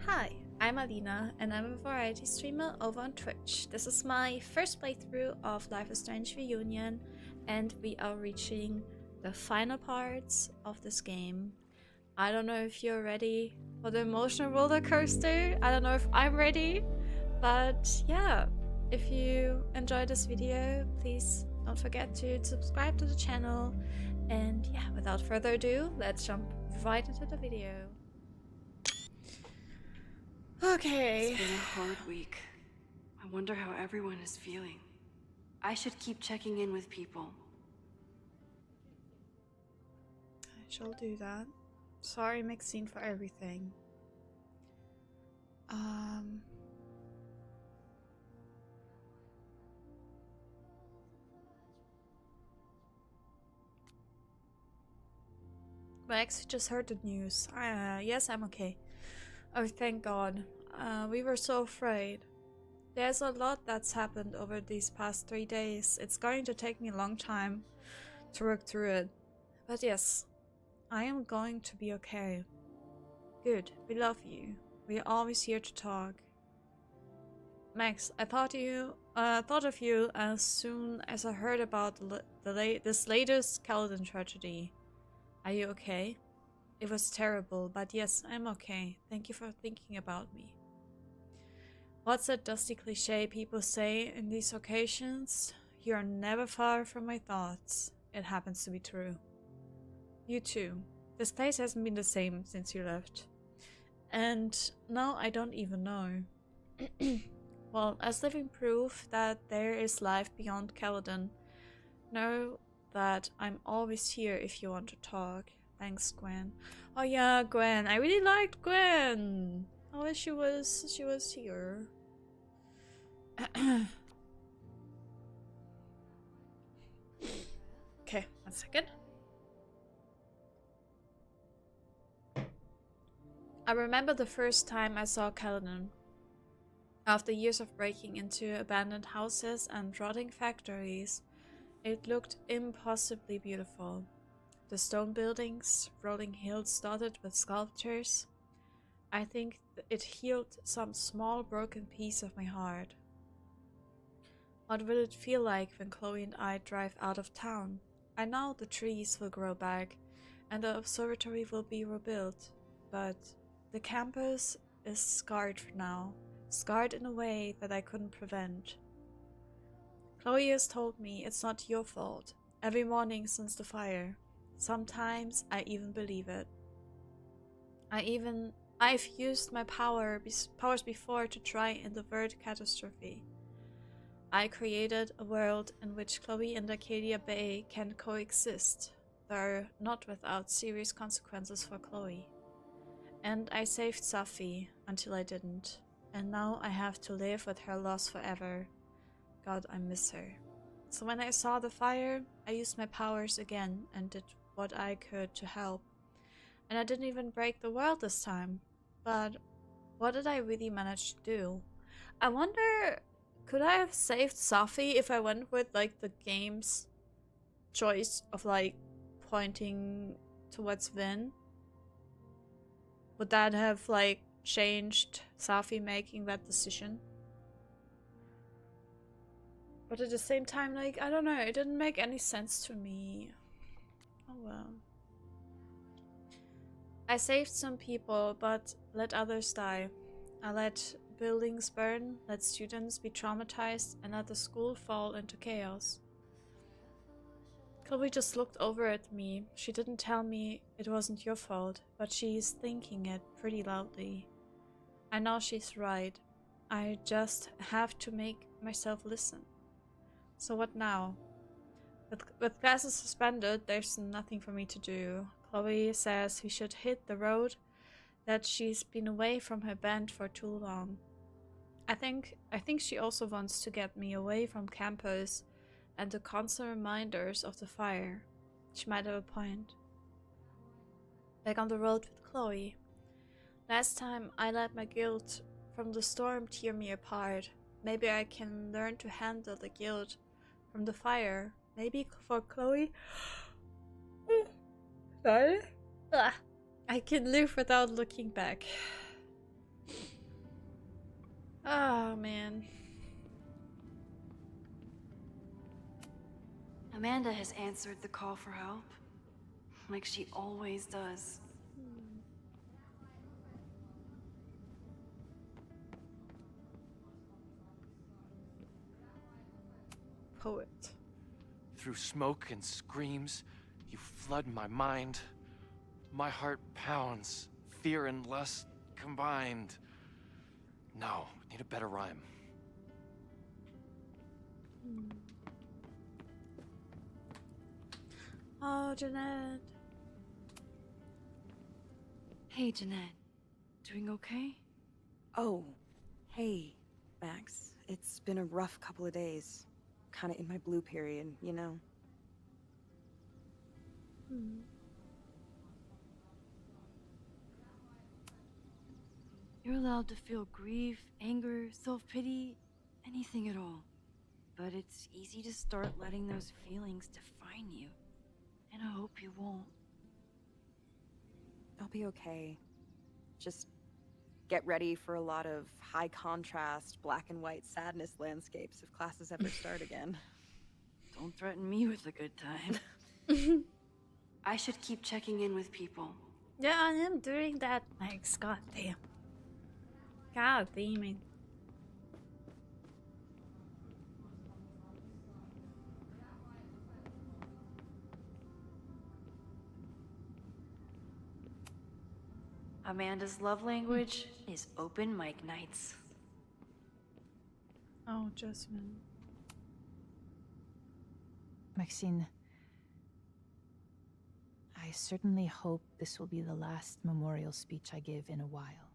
Hi, I'm Alina and I'm a variety streamer over on Twitch. This is my first playthrough of Life is Strange Reunion and we are reaching the final parts of this game. I don't know if you're ready for the emotional roller coaster. I don't know if I'm ready, but yeah, if you enjoyed this video, please don't forget to subscribe to the channel. And yeah, without further ado, let's jump right into the video. Okay. It's been a hard week. I wonder how everyone is feeling. I should keep checking in with people. I shall do that. Sorry, Maxine, for everything. Max just heard the news. Yes, I'm okay. Oh, thank God. We were so afraid. There's a lot that's happened over these past 3 days. It's going to take me a long time to work through it. But yes, I am going to be okay. Good, we love you. We are always here to talk. Max, I thought of you as soon as I heard about this latest Caledon tragedy. Are you okay? It was terrible, but yes, I'm okay. Thank you for thinking about me. What's that dusty cliche people say in these occasions? You are never far from my thoughts. It happens to be true. You too. This place hasn't been the same since you left. And now I don't even know. Well, as living proof that there is life beyond Caledon, know that I'm always here if you want to talk. Thanks, Gwen. Oh yeah, Gwen. I really liked Gwen. I wish she was here. Okay, 1 second. I remember the first time I saw Caledon. After years of breaking into abandoned houses and rotting factories, it looked impossibly beautiful. The stone buildings, rolling hills dotted with sculptures. I think it healed some small broken piece of my heart. What will it feel like when Chloe and I drive out of town? I know the trees will grow back and the observatory will be rebuilt, but the campus is scarred for now, scarred in a way that I couldn't prevent. Chloe has told me it's not your fault, every morning since the fire. Sometimes I even believe it. I've used my powers before to try and avert catastrophe. I created a world in which Chloe and Arcadia Bay can coexist, though not without serious consequences for Chloe. And I saved Safi until I didn't, and now I have to live with her loss forever. God, I miss her. So when I saw the fire, I used my powers again and did what I could to help. And I didn't even break the world this time. But what did I really manage to do? I wonder, could I have saved Safi if I went with like the game's choice of like pointing towards Vin? Would that have like changed Safi making that decision? But at the same time, like, I don't know, it didn't make any sense to me. Oh well. I saved some people, but let others die. I let buildings burn, let students be traumatized, and let the school fall into chaos. Chloe just looked over at me. She didn't tell me it wasn't your fault, but she's thinking it pretty loudly. I know she's right. I just have to make myself listen. So what now? With classes suspended, there's nothing for me to do. Chloe says we should hit the road, that she's been away from her band for too long. I think she also wants to get me away from campus and the constant reminders of the fire. She might have a point. Back on the road with Chloe. Last time I let my guilt from the storm tear me apart. Maybe I can learn to handle the guilt from the fire. Maybe for Chloe. Sorry? I can live without looking back. Oh man. Amanda has answered the call for help, like she always does. Poet. Through smoke and screams, you flood my mind. My heart pounds, fear and lust combined. No, need a better rhyme. Oh, Jeanette. Hey, Jeanette. Doing okay? Oh, hey, Max. It's been a rough couple of days. Kinda in my blue period, you know? You're allowed to feel grief, anger, self-pity, anything at all. But it's easy to start letting those feelings define you. And I hope you won't. I'll be okay. Just get ready for a lot of high contrast, black and white sadness landscapes if classes ever start again. Don't threaten me with a good time. I should keep checking in with people. Yeah, I am doing that, Max. God damn. God damn it. Amanda's love language is open mic nights. Oh, Jasmine. Maxine, I certainly hope this will be the last memorial speech I give in a while.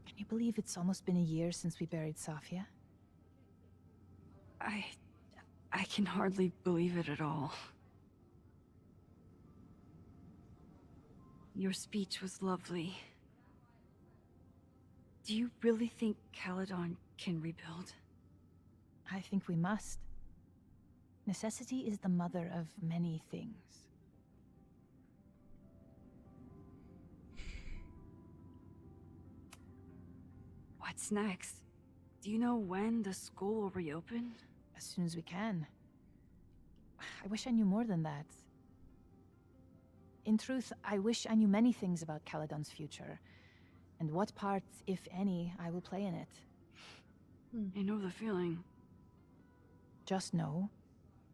Can you believe it's almost been a year since we buried Safia? I can hardly believe it at all. Your speech was lovely. Do you really think Caledon can rebuild? I think we must. Necessity is the mother of many things. What's next? Do you know when the school will reopen? As soon as we can. I wish I knew more than that. In truth, I wish I knew many things about Caledon's future, and what part, if any, I will play in it. I know the feeling. Just know,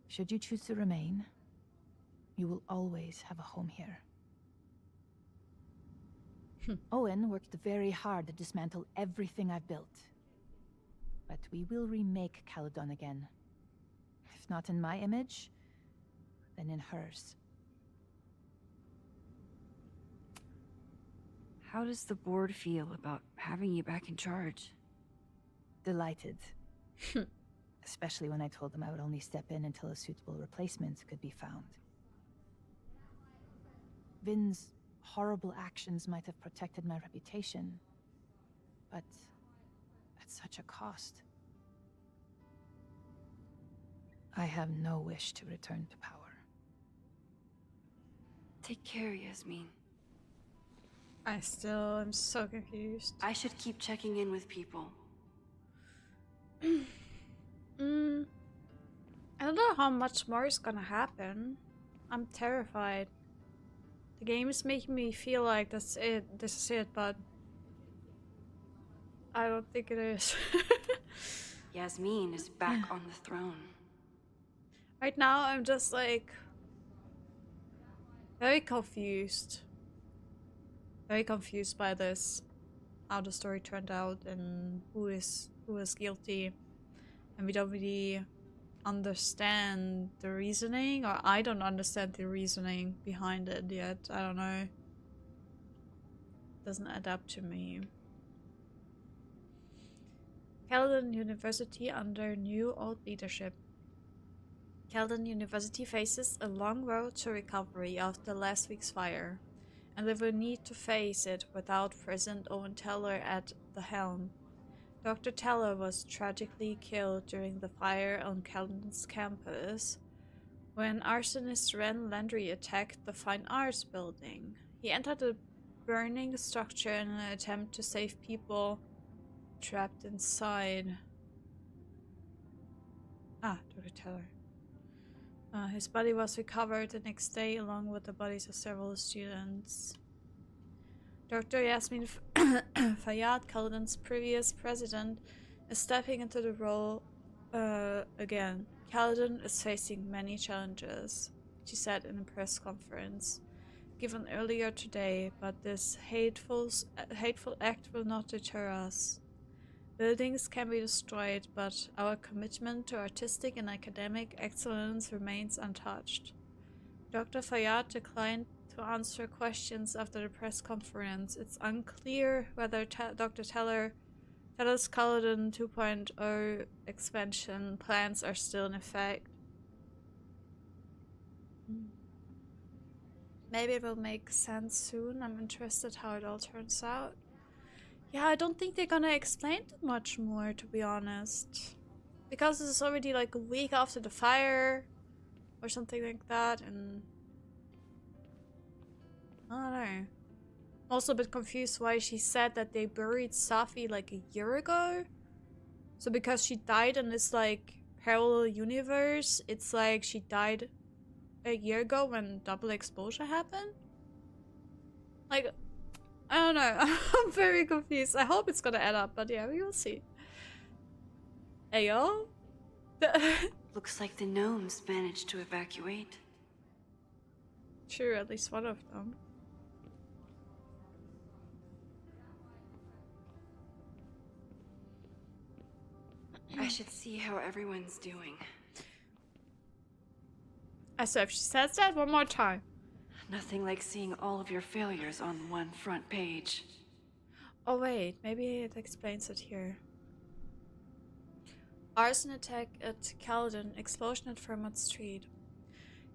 should you choose to remain, you will always have a home here. Owen worked very hard to dismantle everything I've built. But we will remake Caledon again. If not in my image, then in hers. How does the board feel about having you back in charge? Delighted. Especially when I told them I would only step in until a suitable replacement could be found. Vin's horrible actions might have protected my reputation, but at such a cost. I have no wish to return to power. Take care, Yasmin. I still am so confused. I should keep checking in with people. I don't know how much more is gonna happen. I'm terrified. The game is making me feel like that's it, this is it, but I don't think it is. Yasmin is back on the throne. Right now I'm just like very confused. Very confused by this. How the story turned out and who is guilty. And we don't really understand the reasoning, or I don't understand the reasoning behind it yet. I don't know. Doesn't add up to me. Caledon University under new old leadership. Caledon University faces a long road to recovery after last week's fire, and they will need to face it without President Owen Teller at the helm. Dr. Teller was tragically killed during the fire on Caledon's campus when arsonist Ren Landry attacked the Fine Arts building. He entered a burning the structure in an attempt to save people trapped inside. Ah, Dr. Teller. His body was recovered the next day along with the bodies of several students. Dr. Yasmin Fayyad, Caledon's previous president, is stepping into the role again. Caledon is facing many challenges, she said in a press conference given earlier today, but this hateful act will not deter us. Buildings can be destroyed, but our commitment to artistic and academic excellence remains untouched. Dr. Fayyad declined to answer questions after the press conference. It's unclear whether Dr. Teller's Caledon 2.0 expansion plans are still in effect. Maybe it will make sense soon. I'm interested how it all turns out. Yeah, I don't think they're gonna explain too much more, to be honest. Because this is already like a week after the fire or something like that, and I don't know. I'm also a bit confused why she said that they buried Safi like a year ago. So because she died in this like parallel universe, it's like she died a year ago when double exposure happened? Like, I don't know. I'm very confused. I hope it's gonna add up, but yeah, we will see. Hey, yo? Looks like the gnomes managed to evacuate. Sure, at least one of them. I should see how everyone's doing. So if she says that one more time. Nothing like seeing all of your failures on one front page. Oh wait, maybe it explains it here. Arson attack at Caledon, explosion at Fairmont Street.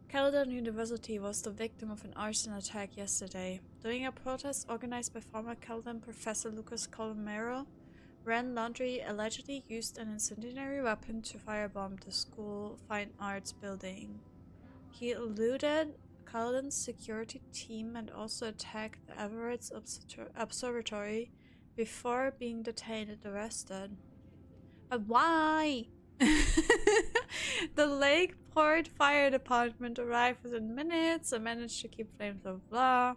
Caledon University was the victim of an arson attack yesterday. During a protest organized by former Caledon professor Lucas Colomero, Ren Laundrie allegedly used an incendiary weapon to firebomb the school fine arts building. He eluded Caledon's security team and also attacked the Everett's observatory before being detained and arrested. But why? The Lakeport Fire Department arrived within minutes and managed to keep flames blah blah.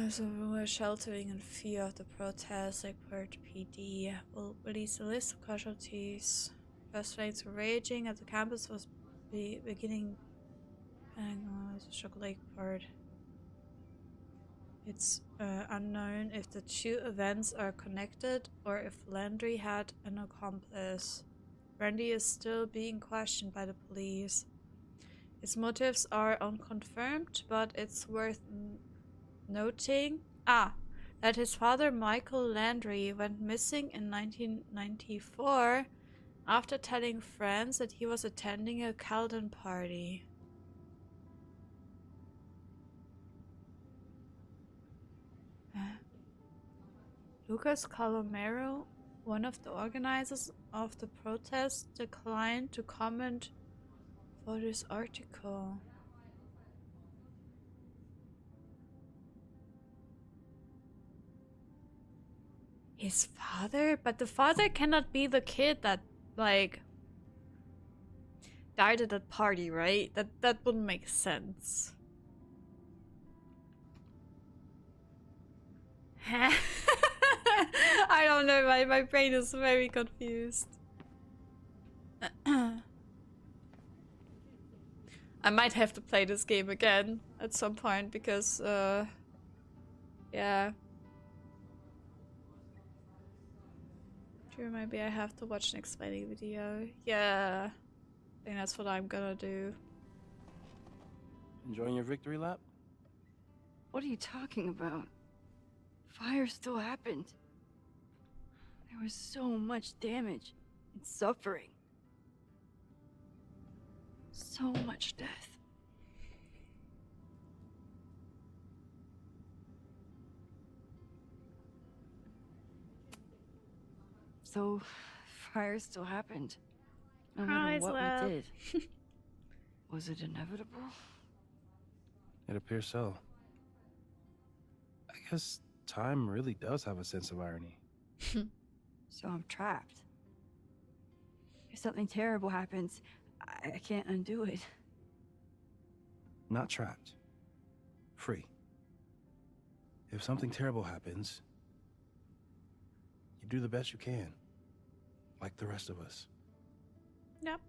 So we were sheltering in fear of the protests. Lakeport PD will release a list of casualties. First flames were raging as the campus was beginning. Lakeport. It's unknown if the two events are connected or if Landry had an accomplice. Randy is still being questioned by the police. His motives are unconfirmed, but it's worth noting that his father Michael Landry went missing in 1994 after telling friends that he was attending a Caledon party. Lucas Colomero, one of the organizers of the protest, declined to comment for this article. His father? But the father cannot be the kid that, like, died at that party, right? That wouldn't make sense. I don't know, my brain is very confused. I might have to play this game again at some point because, yeah. Sure, maybe I have to watch an explaining video. Yeah, I think that's what I'm gonna do. Enjoying your victory lap? What are you talking about? Fire still happened. There was so much damage and suffering. So much death. So, fire still happened. No matter what we did. Was it inevitable? It appears so. I guess time really does have a sense of irony. So I'm trapped. If something terrible happens, I can't undo it. Not trapped. Free. If something terrible happens, you do the best you can. Like the rest of us. Yep.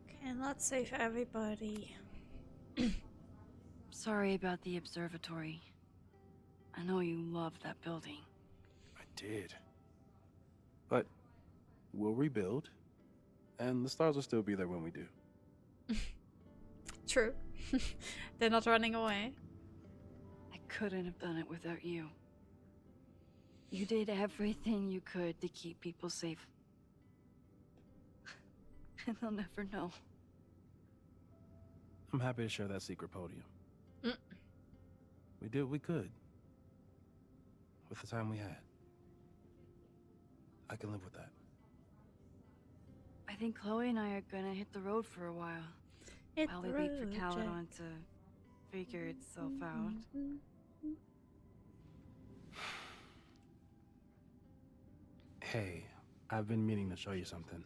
Okay, let's save everybody. Sorry about the observatory. I know you love that building. I did. But we'll rebuild, and the stars will still be there when we do. True. They're not running away. I couldn't have done it without you. You did everything you could to keep people safe. And they'll never know. I'm happy to share that secret podium. Mm. We did what we could. With the time we had. I can live with that. I think Chloe and I are gonna hit the road for a while. While we wait for Caledon to figure itself out. Hey, I've been meaning to show you something.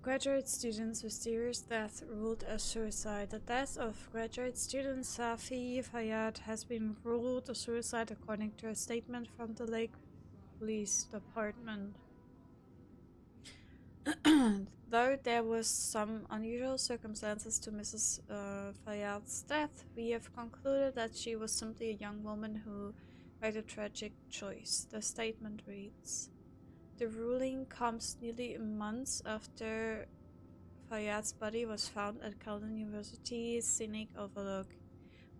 Graduate students' mysterious death ruled as suicide. The death of graduate student Safi Fayyad has been ruled a suicide according to a statement from the Lake Police Department. Though there was some unusual circumstances to Mrs. Fayyad's death, we have concluded that she was simply a young woman who made a tragic choice. The statement reads: the ruling comes nearly a month after Fayyad's body was found at Caledon University's scenic overlook,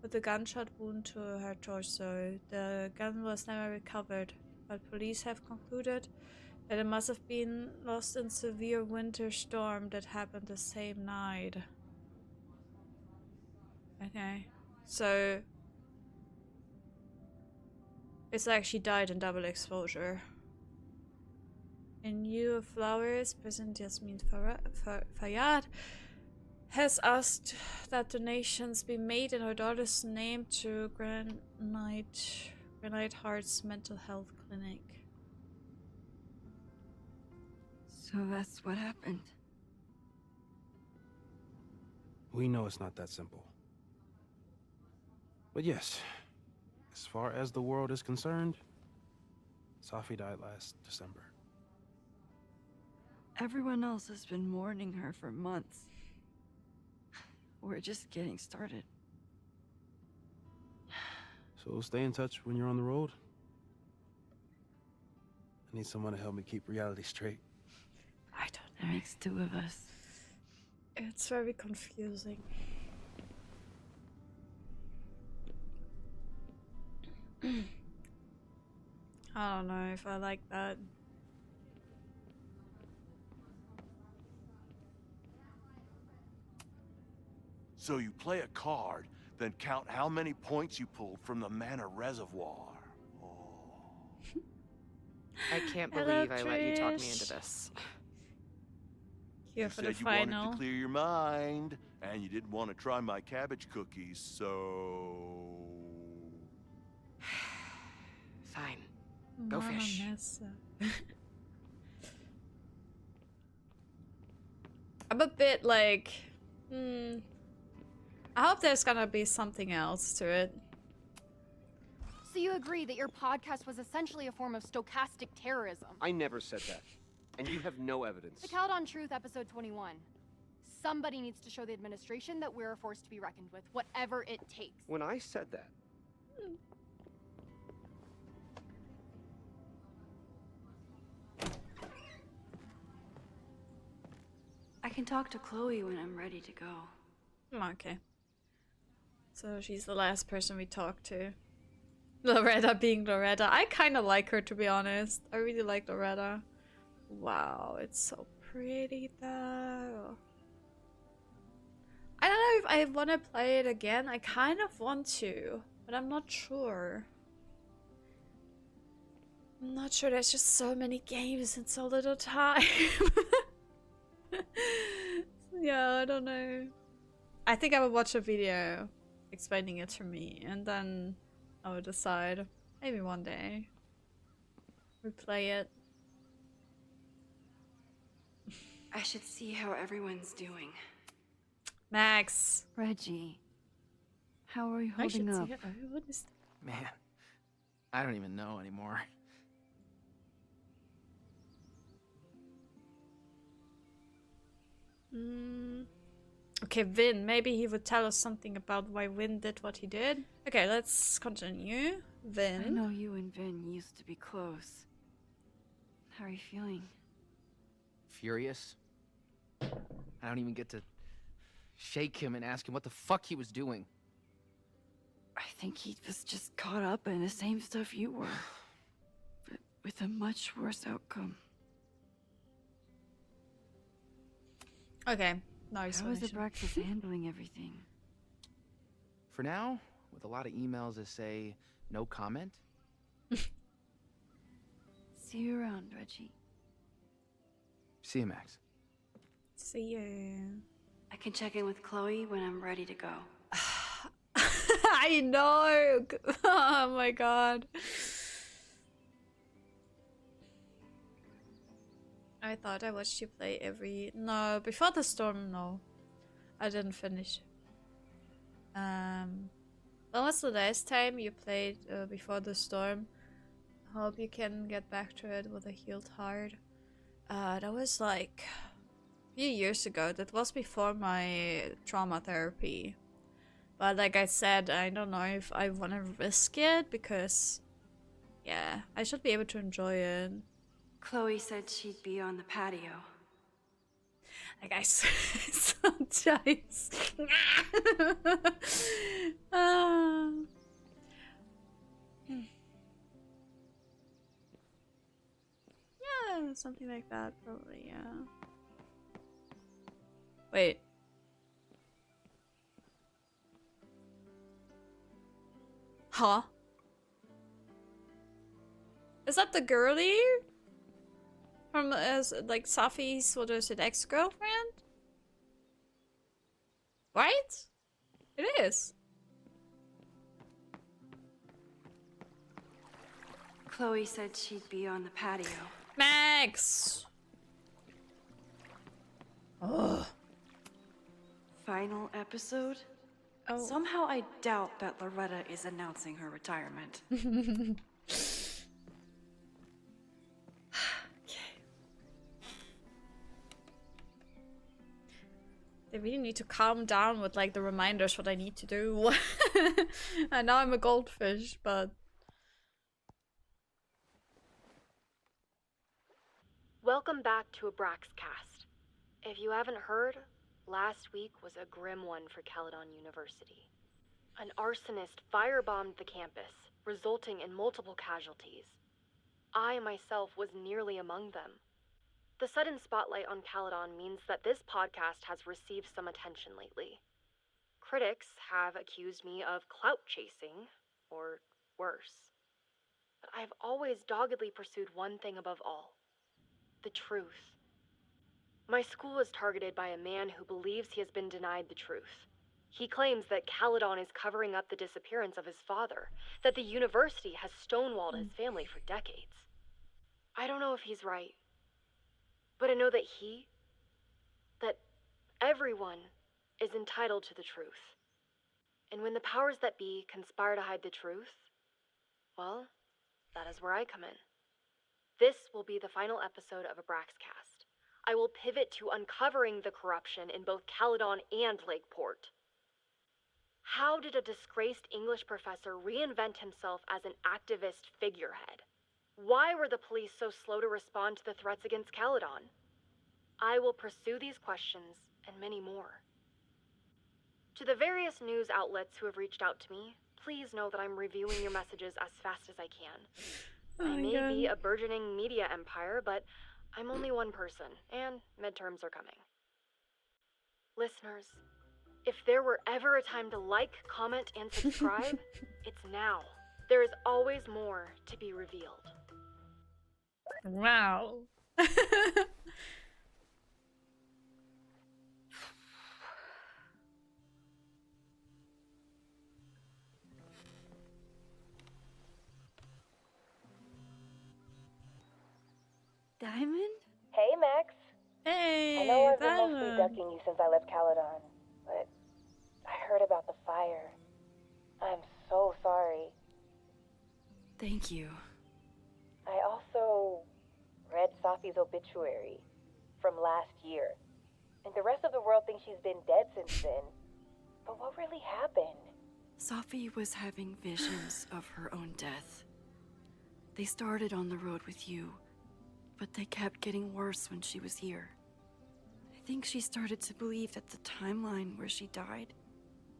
with a gunshot wound to her torso. The gun was never recovered, but police have concluded that it must have been lost in severe winter storm that happened the same night. Okay, so it's like she died in double exposure. In lieu of flowers, President Yasmin Fayyad has asked that donations be made in her daughter's name to Granite Heart's mental health clinic. So that's what happened. We know it's not that simple. But yes, as far as the world is concerned, Safi died last December. Everyone else has been mourning her for months. We're just getting started. So stay in touch when you're on the road. I need someone to help me keep reality straight. I don't That know. makes two of us. It's very confusing. I don't know if I like that. So you play a card, then count how many points you pulled from the mana reservoir. Oh. I can't Hello, believe I let you talk me Trish. into this. Here You for the said you wanted final. to clear your mind, and you didn't want to try my cabbage cookies, so... Fine. Go Mama fish. Nessa. I'm a bit like, I hope there's gonna be something else to it. So you agree that your podcast was essentially a form of stochastic terrorism? I never said that. And you have no evidence. The Caledon Truth, episode 21. Somebody needs to show the administration that we're a force to be reckoned with, whatever it takes. When I said that, I can talk to Chloe when I'm ready to go. Okay. So she's the last person we talked to. Loretta being Loretta. I kind of like her, to be honest. I really like Loretta. Wow, it's so pretty though. if I want to play it again. I kind of want to, but I'm not sure. I'm not sure. There's just so many games and so little time. Yeah, I don't know. I think I will watch a video explaining it to me, and then I will decide. Maybe one day. Replay it. I should see how everyone's doing. Max. Reggie, how are you I should holding up? see it. What is Man, I don't even know anymore. Okay, Vin. Maybe he would tell us something about why Vin did what he did. Okay, let's continue. Vin. I know you and Vin used to be close. How are you feeling? Furious. I don't even get to shake him and ask him what the fuck he was doing. I think he was just caught up in the same stuff you were. But with a much worse outcome. Okay, no How is explanation. Abraxas handling everything? For now, with a lot of emails that say no comment. See you around, Reggie. See you, Max. See you. I can check in with Chloe when I'm ready to go. I know. Oh my god. I thought I watched you play every... No, Before the Storm, no. I didn't finish. When was the last time you played Before the Storm? Hope you can get back to it with a healed heart. That was like a few years ago. That was before my trauma therapy. But like I said, I don't know if I want to risk it because, yeah, I should be able to enjoy it. Chloe said she'd be on the patio. Like I sometimes. Yeah, something like that, probably, yeah. Wait. Huh? Is that the girlie? From, like, Safi's, what is it, ex-girlfriend? Right? It is. Chloe said she'd be on the patio. Max! Ugh. Final episode? Oh. Somehow I doubt that Loretta is announcing her retirement. They really need to calm down with like the reminders what I need to do. And now I'm a goldfish, but... Welcome back to Abraxcast. If you haven't heard, last week was a grim one for Caledon University. An arsonist firebombed the campus, resulting in multiple casualties. I myself was nearly among them. The sudden spotlight on Caledon means that this podcast has received some attention lately. Critics have accused me of clout chasing, or worse. But I've always doggedly pursued one thing above all: the truth. My school is targeted by a man who believes he has been denied the truth. He claims that Caledon is covering up the disappearance of his father, that the university has stonewalled his family for decades. I don't know if he's right, but I know that everyone is entitled to the truth. And when the powers that be conspire to hide the truth, well, that is where I come in. This will be the final episode of Abraxcast. I will pivot to uncovering the corruption in both Caledon and Lakeport. How did a disgraced English professor reinvent himself as an activist figurehead? Why were the police so slow to respond to the threats against Caledon? I will pursue these questions and many more. To the various news outlets who have reached out to me, please know that I'm reviewing your messages as fast as I can. Oh I my may God. be a burgeoning media empire, but I'm only one person, and midterms are coming. Listeners, If there were ever a time to like, comment, and subscribe, it's now. There is always more to be revealed. Wow. Diamond? Hey, Max. Hey, I know I've been mostly Diamond. ducking you since I left Caledon, but I heard about the fire. I'm so sorry. Thank you. I also read Safi's obituary from last year, and the rest of the world thinks she's been dead since then. But what really happened? Safi was having visions of her own death. They started on the road with you, but they kept getting worse when she was here. I think she started to believe that the timeline where she died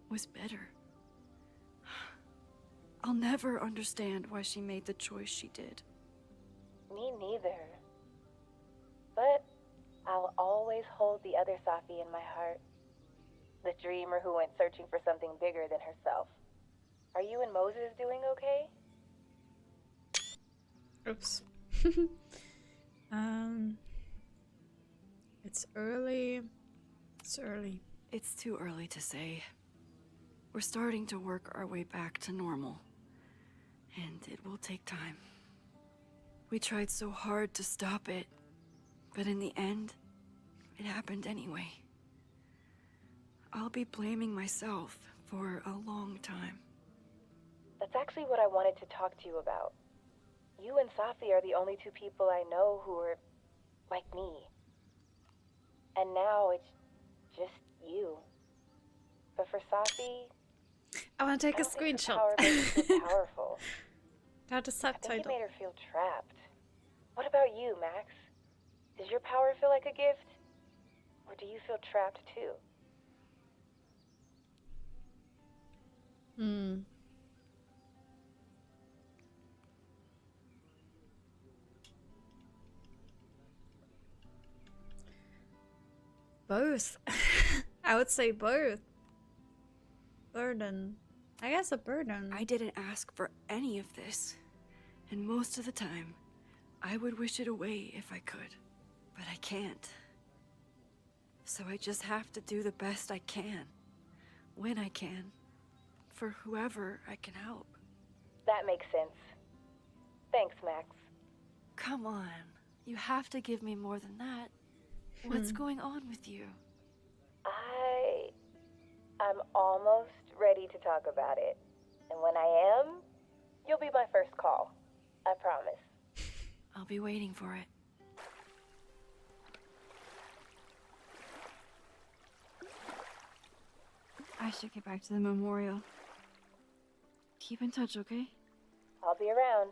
was better. I'll never understand why she made the choice she did. Me neither. But I'll always hold the other Safi in my heart. The dreamer who went searching for something bigger than herself. Are you and Moses doing okay? Oops. It's early. It's early. It's too early to say. We're starting to work our way back to normal. And it will take time. We tried so hard to stop it, but in the end, it happened anyway. I'll be blaming myself for a long time. That's actually what I wanted to talk to you about. You and Safi are the only two people I know who are like me. And now it's just you. But for Safi, I want to take I a don't think her screenshot. power made her feel powerful. Got a I think it subtitle. made her feel trapped. What about you, Max? Does your power feel like a gift? Or do you feel trapped too? Both. I would say both. Burden. I guess a burden. I didn't ask for any of this, and most of the time, I would wish it away if I could, but I can't. So I just have to do the best I can, when I can, for whoever I can help. That makes sense. Thanks, Max. Come on, you have to give me more than that. What's going on with you? I'm almost ready to talk about it. And when I am, you'll be my first call. I promise. I'll be waiting for it. I should get back to the memorial. Keep in touch, okay? I'll be around.